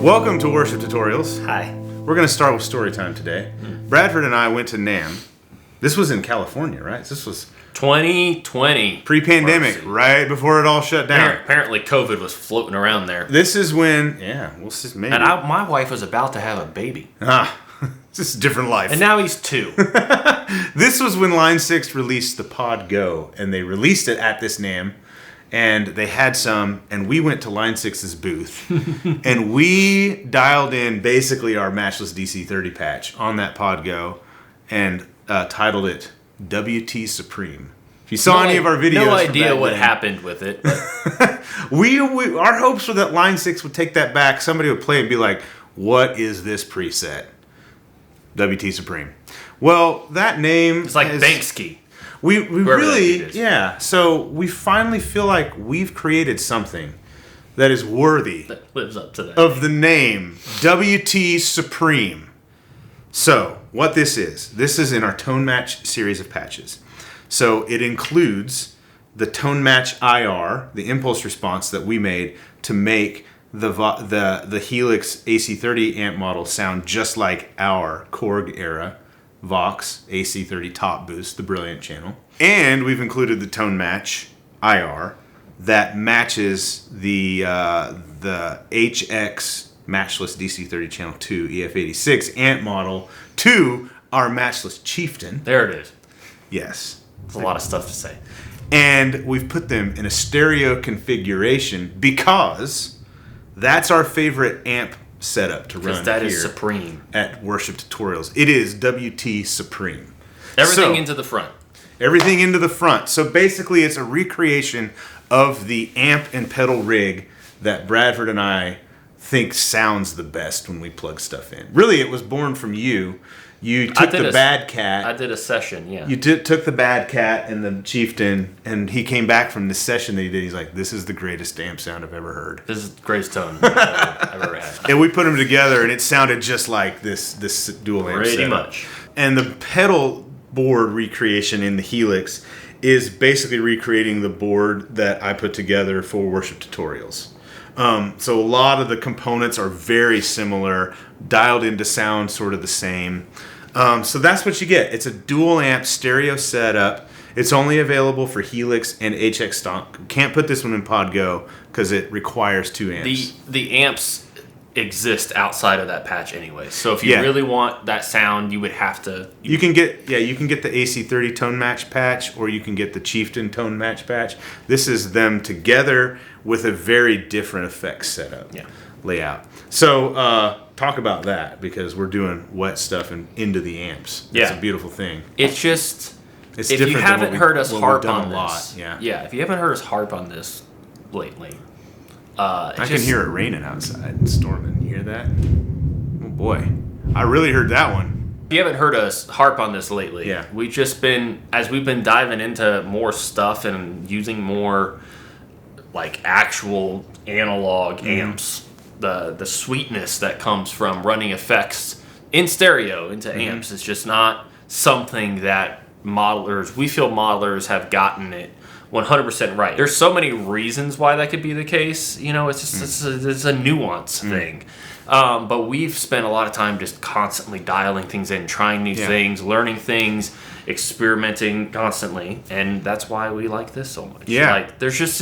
Welcome to Worship Tutorials. Hi. We're going to start with story time today. Bradford and I went to NAMM. This was in California, right? This was 2020. Pre-pandemic, right before it all shut down. Apparently COVID was floating around there. This is when, we'll see, maybe. And my wife was about to have a baby. It's just a different life. And now he's 2. This was when Line 6 released the Pod Go, and they released it at this NAMM. And they had some, and we went to Line 6's booth, and we dialed in basically our matchless DC-30 patch on that Pod Go, and titled it WT Supreme. If you saw any of our videos, no idea what happened with it. we our hopes were that Line 6 would take that back. Somebody would play and be like, "What is this preset?" WT Supreme. Well, that name it's like Banksy. We really, so we finally feel like we've created something that is worthy that lives up to that of the name WT Supreme. So what this is in our Tone Match series of patches. So it includes the Tone Match IR, the impulse response that we made to make the Helix AC30 amp model sound just like our Korg era Vox AC30 top boost, the Brilliant channel. And we've included the Tone Match IR that matches the HX Matchless DC30 channel 2 EF86 amp model to our matchless Chieftain. There it is. Yes. It's a lot of stuff to say. And we've put them in a stereo configuration because that's our favorite amp setup to run Because that here is supreme. at Worship Tutorials. It is WT Supreme. Everything into the front. Everything into the front. So basically it's a recreation of the amp and pedal rig that Bradford and I think sounds the best when we plug stuff in. Really, it was born from you. You took the Bad Cat. I did a session, yeah. You took the Bad Cat and the Chieftain, and he came back from this session that he did. He's like, this is the greatest amp sound I've ever heard. This is the greatest tone I've ever had. And we put them together, and it sounded just like this dual amp Pretty setup. much. And the pedal board recreation in the Helix is basically recreating the board that I put together for Worship Tutorials. So a lot of the components are very similar, dialed into sound sort of the same. So that's what you get. It's a dual amp stereo setup. It's only available for Helix and HX Stomp. Can't put this one in Pod Go because it requires 2 amps. The amps exist outside of that patch anyway. So if you really want that sound, you would have to... You can get the AC30 tone match patch, or you can get the Chieftain tone match patch. This is them together with a very different effects setup layout. So talk about that, because we're doing wet stuff into the amps. It's a beautiful thing. It's just... It's if you haven't heard us harp on this... if you haven't heard us harp on this lately... I can hear it raining outside and storming. You hear that? Oh boy. I really heard that one. If you haven't heard us harp on this lately, we've just been, as we've been diving into more stuff and using more like actual analog amps, the sweetness that comes from running effects in stereo into amps is just not something that we feel modelers have gotten it 100% right. There's so many reasons why that could be the case. You know, it's just it's a nuance thing. But we've spent a lot of time just constantly dialing things in, trying new things, learning things, experimenting constantly, and that's why we like this so much. Like there's just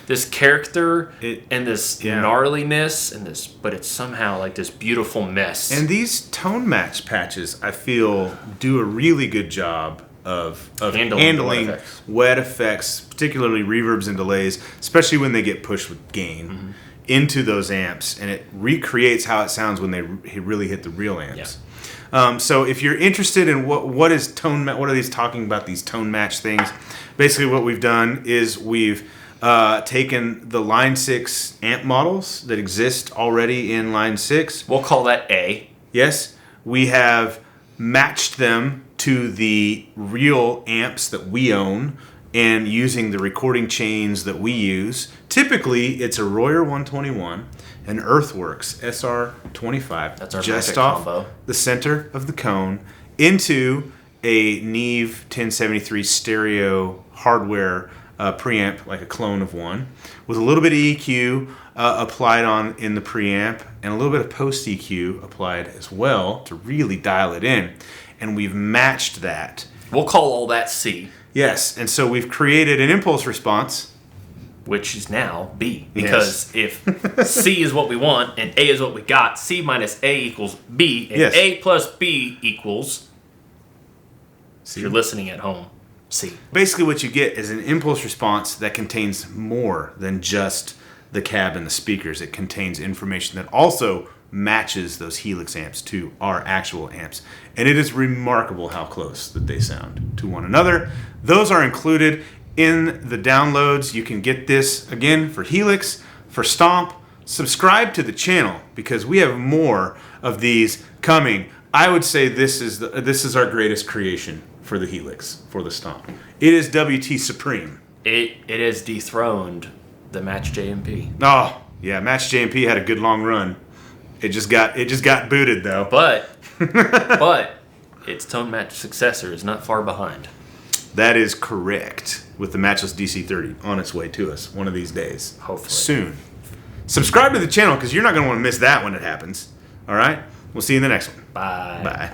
this character and this gnarliness and this, but it's somehow like this beautiful mess. And these tone match patches, I feel, do a really good job of handling wet effects, particularly reverbs and delays, especially when they get pushed with gain into those amps, and it recreates how it sounds when they really hit the real amps. So if you're interested in what is tone what are these talking about, these tone match things, basically what we've done is we've taken the Line 6 amp models that exist already in Line 6. We'll call that A. Yes, we have matched them to the real amps that we own, and using the recording chains that we use. Typically, it's a Royer 121, an Earthworks SR25. That's our just off combo. The center of the cone into a Neve 1073 stereo hardware preamp, like a clone of one, with a little bit of EQ applied in the preamp, and a little bit of post EQ applied as well to really dial it in. And we've matched that. We'll call all that C. Yes, and so we've created an impulse response, which is now B. Because if C is what we want and A is what we got, C minus A equals B, and A plus B equals, if you're listening at home, C. Basically what you get is an impulse response that contains more than just the cab and the speakers. It contains information that also matches those Helix amps to our actual amps. And it is remarkable how close that they sound to one another. Those are included in the downloads. You can get this, again, for Helix, for Stomp. Subscribe to the channel, because we have more of these coming. I would say this is our greatest creation for the Helix, for the Stomp. It is WT Supreme. It has dethroned the Match JMP. Oh, yeah, Match JMP had a good long run. It just got booted though. But its tone match successor is not far behind. That is correct. With the matchless DC30 on its way to us one of these days. Hopefully. Soon. Subscribe to the channel, because you're not going to want to miss that when it happens. All right? We'll see you in the next one. Bye. Bye.